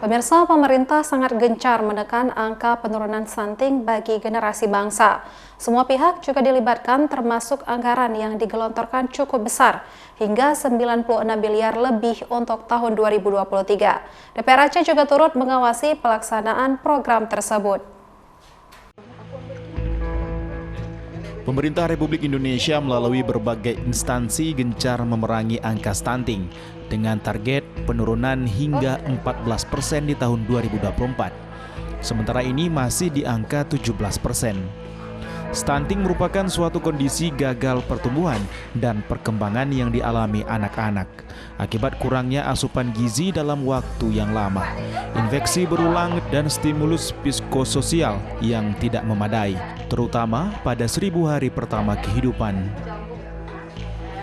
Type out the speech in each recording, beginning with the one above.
Pemirsa, pemerintah sangat gencar menekan angka penurunan stunting bagi generasi bangsa. Semua pihak juga dilibatkan termasuk anggaran yang digelontorkan cukup besar, hingga 96 miliar lebih untuk tahun 2023. DPR Aceh juga turut mengawasi pelaksanaan program tersebut. Pemerintah Republik Indonesia melalui berbagai instansi gencar memerangi angka stunting dengan target penurunan hingga 14% di tahun 2024. Sementara ini masih di angka 17%. Stunting merupakan suatu kondisi gagal pertumbuhan dan perkembangan yang dialami anak-anak akibat kurangnya asupan gizi dalam waktu yang lama, infeksi berulang, dan stimulus psikososial yang tidak memadai, terutama pada 1000 hari pertama kehidupan.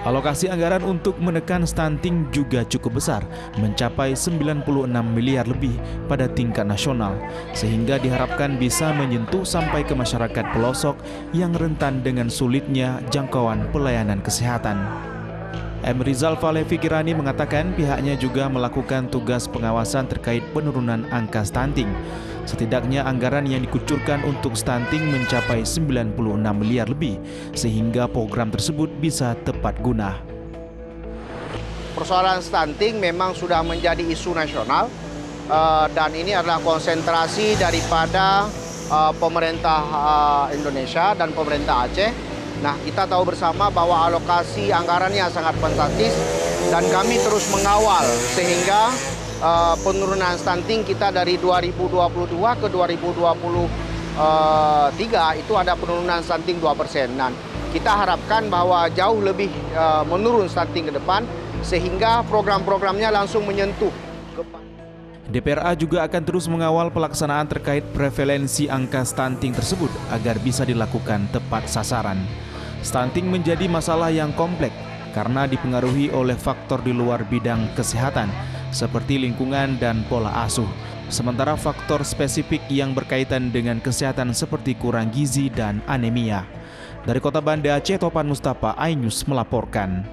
Alokasi anggaran untuk menekan stunting juga cukup besar, mencapai 96 miliar lebih pada tingkat nasional, sehingga diharapkan bisa menyentuh sampai ke masyarakat pelosok yang rentan dengan sulitnya jangkauan pelayanan kesehatan. M. Rizal Falevi Kirani mengatakan pihaknya juga melakukan tugas pengawasan terkait penurunan angka stunting. Setidaknya anggaran yang dikucurkan untuk stunting mencapai 96 miliar lebih, sehingga program tersebut bisa tepat guna. Persoalan stunting memang sudah menjadi isu nasional, dan ini adalah konsentrasi daripada pemerintah Indonesia dan pemerintah Aceh. Nah, kita tahu bersama bahwa alokasi anggarannya sangat fantastis dan kami terus mengawal sehingga penurunan stunting kita dari 2022 ke 2023 itu ada penurunan stunting 2%. Dan kita harapkan bahwa jauh lebih menurun stunting ke depan sehingga program-programnya langsung menyentuh. DPRA juga akan terus mengawal pelaksanaan terkait prevalensi angka stunting tersebut agar bisa dilakukan tepat sasaran. Stunting menjadi masalah yang kompleks karena dipengaruhi oleh faktor di luar bidang kesehatan seperti lingkungan dan pola asuh. Sementara faktor spesifik yang berkaitan dengan kesehatan seperti kurang gizi dan anemia. Dari Kota Banda Aceh, Topan Mustafa, iNews melaporkan.